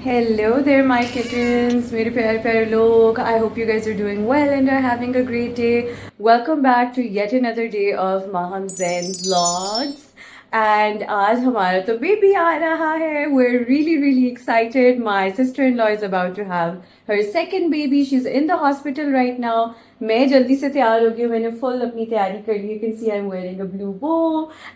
Hello there, my kittens. मेरे प्यारे प्यारे लोग. I hope you guys are doing well and are having a great day. Welcome back to yet another day of Maham Zen Vlogs. And आज हमारा तो baby आ रहा है. We're really excited. My sister-in-law is about to have her second baby. She's in the hospital right now. मैं जल्दी से तैयार हो गई. मैंने full अपनी तैयारी कर ली. You can see I'm wearing a blue bow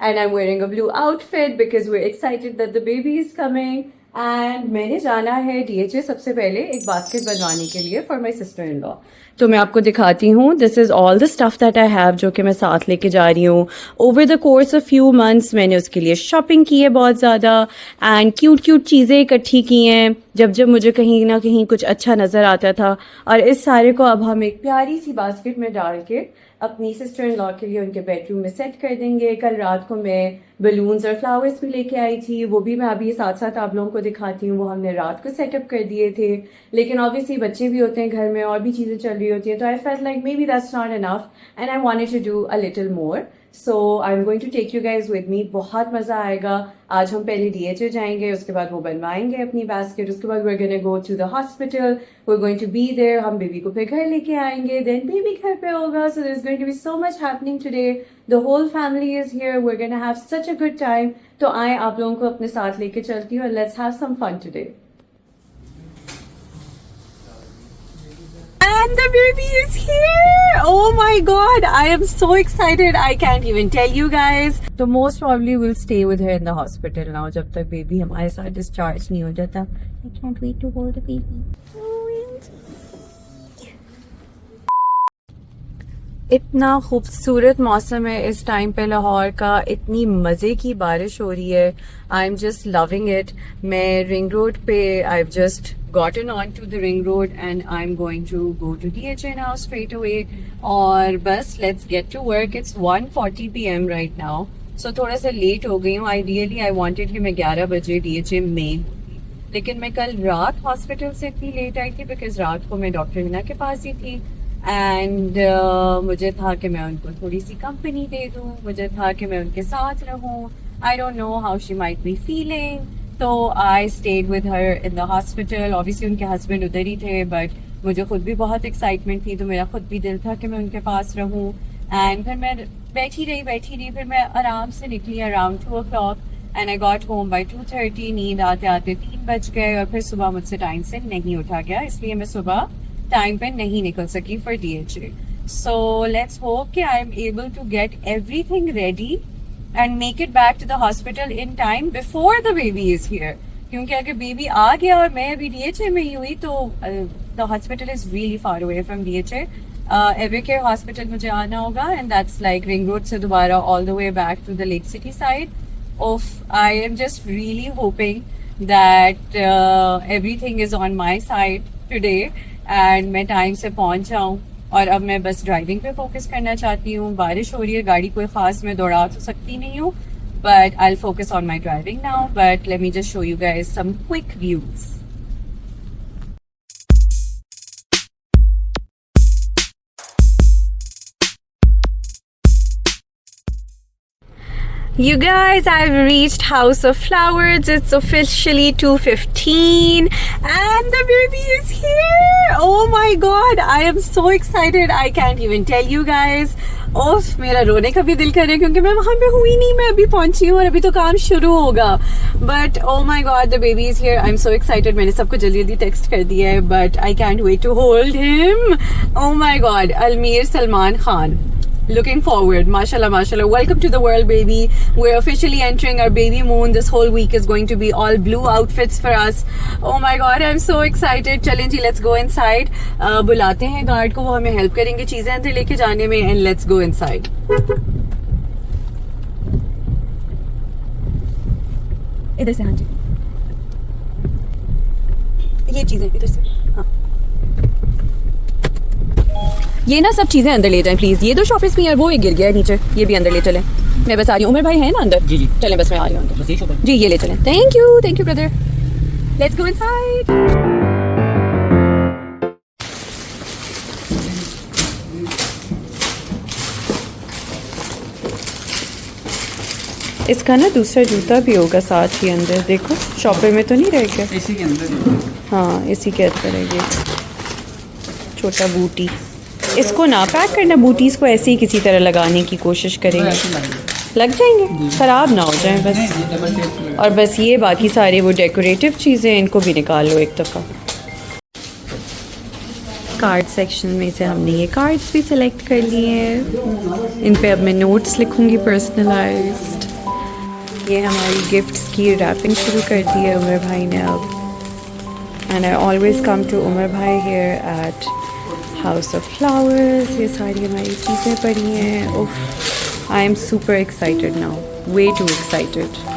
and I'm wearing a blue outfit because we're excited that the baby is coming. And मैंने जाना है डीएचए सबसे पहले एक बास्केट बनवाने के लिए for my sister in law. तो मैं आपको दिखाती हूँ. This is all the stuff that I have जो कि मैं साथ लेके जा रही हूँ. Over the course of few months मैंने उसके लिए शॉपिंग की है बहुत ज़्यादा एंड क्यूट चीज़ें इकट्ठी की हैं जब जब मुझे कहीं ना कहीं कुछ अच्छा नज़र आता था. और इस सारे को अब हम एक प्यारी सी बास्केट में डाल के अपनी सिस्टर इन लॉ के लिए उनके बेडरूम में सेट कर देंगे. कल रात को मैं बलून्स और फ्लावर्स भी लेके आई थी. वो भी मैं अभी साथ साथ आप लोगों को दिखाती हूँ. वो हमने रात को सेटअप कर दिए थे. लेकिन ऑब्वियसली बच्चे भी होते हैं घर में और भी चीज़ें चल रही होती हैं. तो I felt like maybe that's not enough and I wanted to do a little more. So I am going to take you guys with me. बहुत मज़ा आएगा. आज हम पहले डीएचए जाएंगे, उसके बाद वो बनवाएंगे अपनी बास्केट. उसके बाद we are going to go to the hospital. We are going to be there. हम बेबी को फिर घर लेके आएंगे. देन बेबी घर पे होगा. So there is going to be so much happening today. The whole family is here. We are going to have such a good time. तो आए आप लोगों को अपने साथ लेके चलती हूँ. Let's have some fun today. And the baby is here! Oh my god, I am so excited. I can't even tell you guys. So most probably we'll stay with her in the hospital now जब तक baby हमारे साथ discharge नहीं हो जाता. I can't wait to hold the baby. इतना खूबसूरत मौसम है इस टाइम पे लाहौर का. इतनी मज़े की बारिश हो रही है. I am just loving it. मैं रिंग रोड पे I have just gotten on to the ring road and I'm going to go to DHA now straight away. और बस let's get to work. It's 1:40 PM right now. So थोड़ा सा late हो गई हूँ. Ideally I wanted कि मैं 11 बजे DHA में, लेकिन मैं कल रात हॉस्पिटल से इतनी लेट आई थी बिकॉज रात को मैं डॉक्टर हिना के पास ही थी. एंड मुझे था कि मैं उनको थोड़ी सी कंपनी दे दूँ. मुझे था कि मैं उनके साथ रहूँ. I don't know how she might be feeling. तो I stayed with her in the hospital. Obviously उनके हस्बैंड उधर ही थे बट मुझे खुद भी बहुत एक्साइटमेंट थी. तो मेरा खुद भी दिल था कि मैं उनके पास रहूँ. एंड फिर मैं बैठी रही. फिर मैं आराम से निकली around 2 o'clock and I got home by 2:30. नींद आते आते 3 बज गए और फिर सुबह मुझसे टाइम से नहीं उठा गया. इसलिए मैं सुबह टाइम पे नहीं निकल सकी for DHA. So let's hope कि I am able to get everything ready and make it back to the hospital in time before the baby is here. क्योंकि अगर बेबी आ गया और मैं अभी डीएचए में ही हुई तो the hospital is really far away from DHA. Evercare hospital मुझे आना होगा and that's like ring road से दोबारा all the way back to the Lake City side. I am just really hoping that everything is on my side today and मैं time से पहुंच जाऊँ. और अब मैं बस ड्राइविंग पे फोकस करना चाहती हूँ. बारिश हो रही है, गाड़ी कोई खास मैं दौड़ा तो सकती नहीं हूँ but I will focus on my driving now. But let me just show you guys some quick views. You guys, I've reached House of Flowers. It's officially 2:15 and the baby is here. Oh my god, I am so excited. I can't even tell you guys. ओफ, मेरा रोने का भी दिल कर रहा है क्योंकि मैं वहां पे हुई नहीं. मैं अभी पहुंची हूँ और अभी तो काम शुरू होगा. But oh my god, the baby is here. I'm so excited. मैंने सबको जल्दी टेक्स्ट कर दिया है but I can't wait to hold him. Oh my god, Almir Salman Khan. Looking forward. Mashallah. Welcome to the world, baby. We're officially entering our baby moon. This whole week is going to be all blue outfits for us. Oh my god, I'm so excited. चलें जी, let's go inside. बुलाते हैं guard को, वो हमें help करेंगे चीजें अंदर लेके जाने में. And let's go inside. इधर से. हाँ जी, ये चीजें इधर से. हाँ, ये ना सब चीजें अंदर ले जाएं प्लीज. ये 2 शॉपिस भी हैं, वो एक गिर गया है नीचे. ये भी अंदर ले चलें. मैं बस आ रही हूँ. उमर भाई है ना अंदर? जी. चलें, बस मैं आ रही हूँ अंदर. जी, ये ले चलें. Thank you brother. Let's go inside. इसका ना दूसरा जूता भी होगा साथ ही अंदर, देखो शॉपर में तो नहीं रह गया। इसी के अंदर। हाँ इसी के अंदर है ये छोटा बूटी। इसको ना पैक करना, बूटीज़ को ऐसे ही किसी तरह लगाने की कोशिश करेंगे, लग जाएंगे, ख़राब ना हो जाए बस। और बस ये बाकी सारे वो डेकोरेटिव चीज़ें इनको भी निकाल लो एक दफ़ा। कार्ड सेक्शन में से हमने ये कार्ड्स भी सिलेक्ट कर लिए हैं, इन पे अब मैं नोट्स लिखूँगी पर्सनलाइज्ड। ये हमारी गिफ्ट्स की रैपिंग शुरू कर दी है उमर भाई ने अब। And I always come to Umar भाई here at house of flowers. ये सारी हमारी चीज़ें पड़ी हैं। उफ, I am super excited now, way too excited.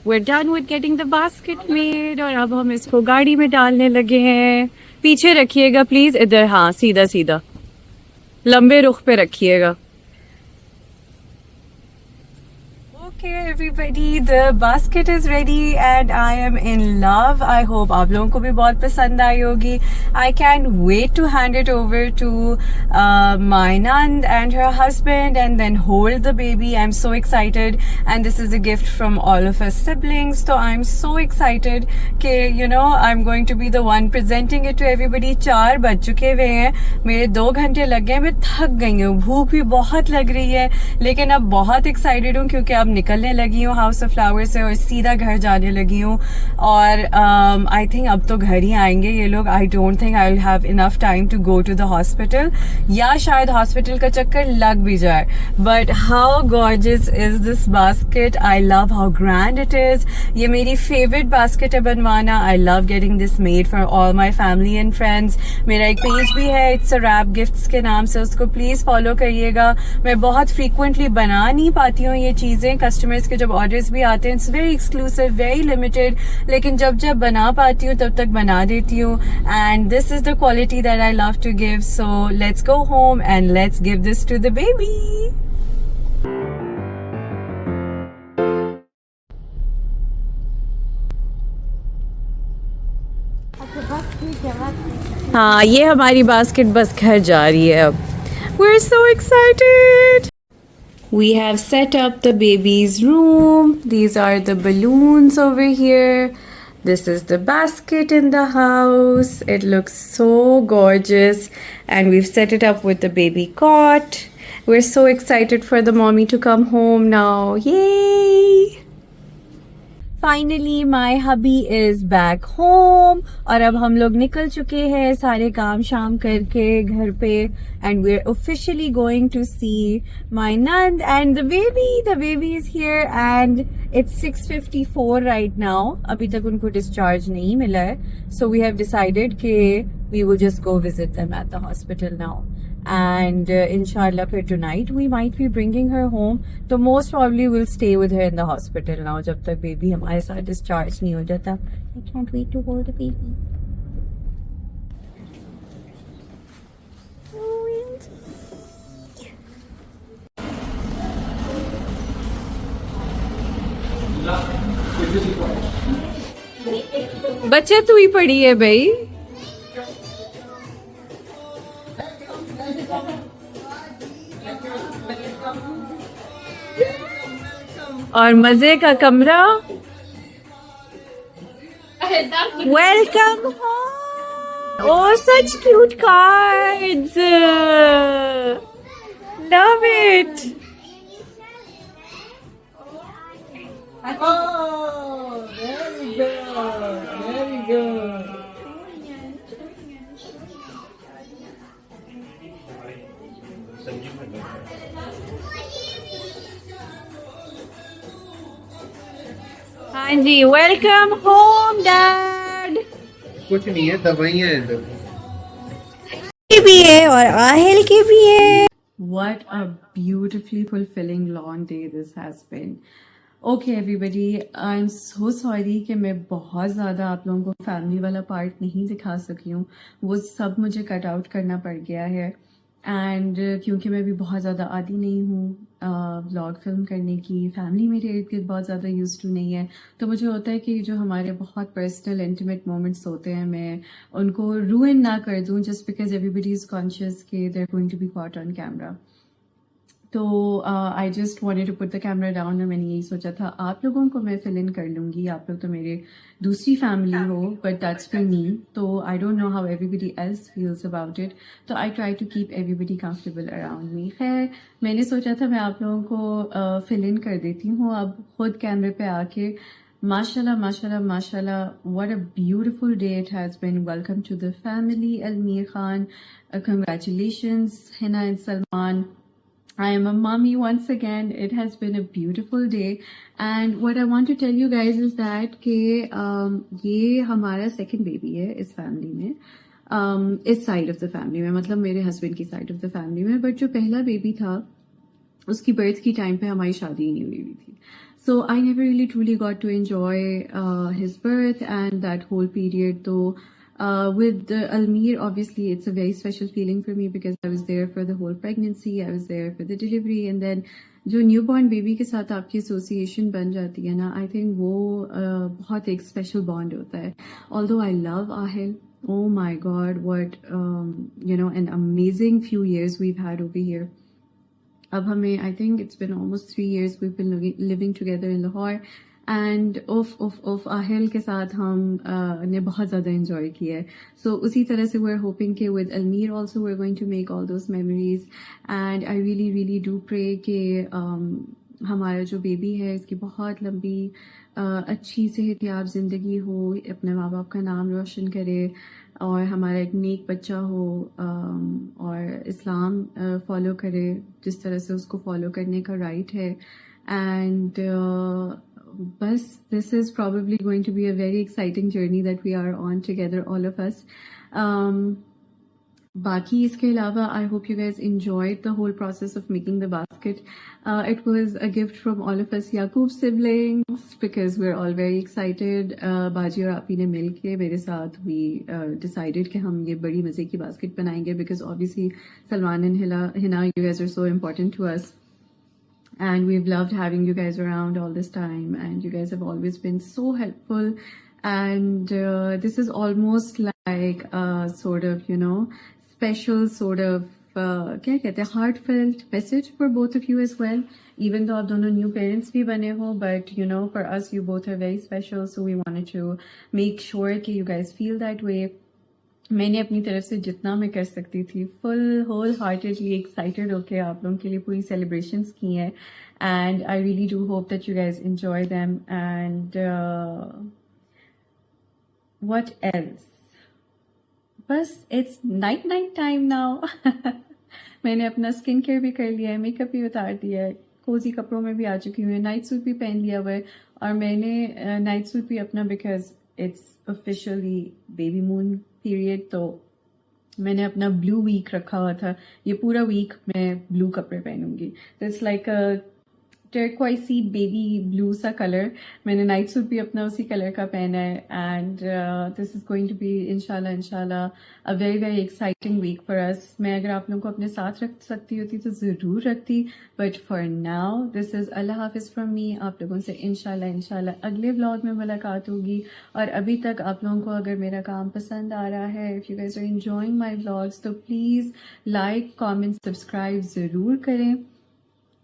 We're done with getting the basket made और अब हम इसको गाड़ी में डालने लगे हैं। पीछे रखिएगा प्लीज, इधर, हाँ सीधा सीधा लंबे रुख पे रखिएगा। Okay everybody, the basket is ready and I am in love. I hope आप लोगों को भी बहुत पसंद आई होगी। I can't wait to hand it over to my Nand and her husband and then hold the baby. I'm so excited and this is a gift from all of us siblings. So I'm so excited कि you know I'm going to be the one presenting it to everybody. 4 बज चुके हुए हैं, मेरे 2 घंटे लग गए, मैं थक गई हूँ, भूख भी बहुत लग रही है, लेकिन अब बहुत एक्साइटेड हूँ क्योंकि अब निकलने लगी हूँ हाउस ऑफ फ्लावर से और सीधा घर जाने लगी हूँ। और आई थिंक अब तो घर ही आएंगे ये लोग। I don't think I will have enough time to go to the hospital, या शायद हॉस्पिटल का चक्कर लग भी जाए। But how gorgeous is this basket, I love how grand it is. ये मेरी फेवरेट बास्केट है बनवाना। I love getting this made for all my family and friends. मेरा एक पेज भी है इट्स अ रैप गिफ्ट्स के नाम से, उसको प्लीज फॉलो करिएगा। मैं बहुत फ्रीक्वेंटली बना नहीं पाती हूँ ये चीजें, कस्टमर्स के जब ऑर्डर्स भी आते हैं it's very exclusive, very limited, लेकिन जब जब बना पाती हूँ तब तक बना देती हूँ। And this is the quality that I love to give. So let's go home and let's give this to the baby. हाँ ये हमारी बास्केट बस घर जा रही है अब। We're so excited. We have set up the baby's room. These are the balloons over here. This is the basket in the house. It looks so gorgeous. And we've set it up with the baby cot. We're so excited for the mommy to come home now. Yay! Finally, my hubby is back home. और अब हम लोग निकल चुके हैं सारे काम शाम करके घर पे, and we're officially going to see my Nand and the baby. The baby is here and it's 6:54 right now. अभी तक उनको discharge नहीं मिला है, so we have decided कि we will just go visit them at the hospital now. And inshallah फिर tonight we might be bringing her home, तो most probably we'll stay with her in the hospital now जब तक baby हमारे साथ discharge नहीं हो जाता. I can't wait to hold the baby. बच्चे तू ही पड़ी है भाई. और मजे का कमरा. Welcome home. Oh, such cute cards. Love it. Oh, very good. Very good. हाँ जी, वेलकम होम डैड. कुछ नहीं है, दवाइयाँ हैं. भी है और आहिल की भी है. What a beautifully fulfilling long day this has been. Okay everybody, I'm so sorry कि मैं बहुत ज़्यादा आप लोगों को फैमिली वाला पार्ट नहीं दिखा सकी हूँ. वो सब मुझे कट आउट करना पड़ गया है. एंड क्योंकि मैं भी बहुत ज़्यादा आदी नहीं हूँ व्लॉग फिल्म करने की, फैमिली मेरे इर्द गिर्द बहुत ज़्यादा यूज्ड टू नहीं है, तो मुझे होता है कि जो हमारे बहुत पर्सनल इंटीमेट मोमेंट्स होते हैं मैं उनको रूइन ना कर दूँ just because everybody is conscious कि they are going to be caught on camera. तो I just wanted to put the camera down और मैंने यही सोचा था आप लोगों को मैं फिल इन कर लूँगी. आप लोग तो मेरे दूसरी फैमिली हो, बट दैट्स फॉर मी. तो I don't know how everybody else feels about it, तो I try to keep everybody comfortable around me. खैर मैंने सोचा था मैं आप लोगों को फिल इन कर देती हूँ अब खुद कैमरे पे आके. माशाल्लाह माशाल्लाह माशाल्लाह, what a beautiful day it has been. Welcome to the family, Almir Khan. Congratulations, Hina and Salman. I am a mommy once again. It has been a beautiful day, and what I want to tell you guys is that कि ये हमारा second baby है इस family में, इस side of the family में, मतलब मेरे husband की side of the family में. But जो पहला baby था उसकी birth की time पे हमारी शादी ही नहीं हुई थी. So I never really truly got to enjoy his birth and that whole period. तो with Almir, obviously, it's a very special feeling for me because I was there for the whole pregnancy, I was there for the delivery, and then जो newborn baby के साथ आपकी association बन जाती है ना, I think वो बहुत एक special bond होता है. Although I love Ahil, oh my God, what an amazing few years we've had over here. अब हमें I think it's been almost 3 years we've been living together in Lahore. And of Aahil के साथ हम ने बहुत ज़्यादा इंजॉय किया है. सो उसी तरह से वी आर होपिंग कि with Almir also we are going to make all those memories. And I really really do pray कि हमारा जो बेबी है इसकी बहुत लंबी अच्छी सेहतयाब ज़िंदगी हो, अपने माँ बाप का नाम रोशन करे और हमारा एक नेक बच्चा हो और इस्लाम फॉलो करे जिस तरह से उसको फॉलो करने का राइट है. एंड बस this is probably going to be a very exciting journey that we are on together, all of us. बाकी इसके अलावा I hope you guys enjoyed the whole process of making the basket. It was a gift from all of us Yaqub siblings because we're all very excited. बाजी और आपी ने मिल के मेरे साथ we decided कि हम ये बड़ी मज़े की basket बनाएंगे because obviously Salman and Hina, you guys are so important to us. And we've loved having you guys around all this time, and you guys have always been so helpful. And this is almost like a sort of, special sort of, क्या कहते हैं, heartfelt message for both of you as well. Even though आप दोनों new parents भी बने हो, but for us, you both are very special. So we wanted to make sure कि you guys feel that way. मैंने अपनी तरफ से जितना मैं कर सकती थी फुल होल हार्टेडली एक्साइटेड होके आप लोगों के लिए पूरी सेलिब्रेशंस की हैं. And I really do hope that you guys enjoy them. And what else, बस इट्स नाइट टाइम नाउ. मैंने अपना स्किन केयर भी कर लिया है, मेकअप भी उतार दिया है, कोजी कपड़ों में भी आ चुकी हूँ, नाइट सूट भी पहन लिया हुआ है. और मैंने नाइट सूट भी अपना because it's officially baby moon period, तो मैंने अपना ब्लू वीक रखा हुआ था, ये पूरा वीक मैं ब्लू कपड़े पहनूंगी। It's like a turquoise baby blue सा कलर। मैंने नाइट सूट भी अपना उसी कलर का पहना है and this is going to be इंशाल्लाह इंशाल्लाह a very very exciting week for us. मैं अगर आप लोगों को अपने साथ रख सकती होती तो ज़रूर रखती, but for now this is अल्लाह हाफिज़ फ्रॉम मी। आप लोगों से इंशाल्लाह इंशाल्लाह अगले व्लॉग में मुलाकात होगी। और अभी तक आप लोगों को अगर मेरा काम पसंद आ रहा है, if you guys are enjoying my vlogs, तो प्लीज़ लाइक कमेंट सब्सक्राइब ज़रूर करें।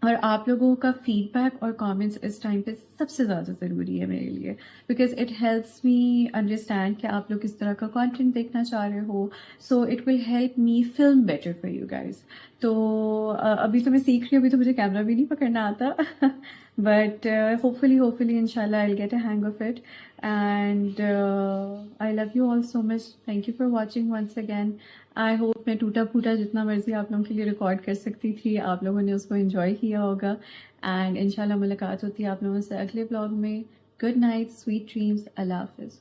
और आप लोगों का फीडबैक और कमेंट्स इस टाइम पे सबसे ज़्यादा ज़रूरी है मेरे लिए, because it helps me understand कि आप लोग किस तरह का कंटेंट देखना चाह रहे हो। So it will help me film better for you guys. तो अभी तो मैं सीख रही हूँ, अभी तो मुझे कैमरा भी नहीं पकड़ना आता बट होपफुली इंशाल्लाह I will get a hang of it and I love you all so much. Thank you for watching once again. I hope मैं टूटा फूटा जितना मर्जी आप लोगों के लिए रिकॉर्ड कर सकती थी, आप लोगों ने उसको एंजॉय किया होगा। एंड इंशाल्लाह मुलाकात होती है आप लोगों से अगले ब्लॉग में। गुड नाइट, स्वीट ड्रीम्स, अल्लाह हाफिज़।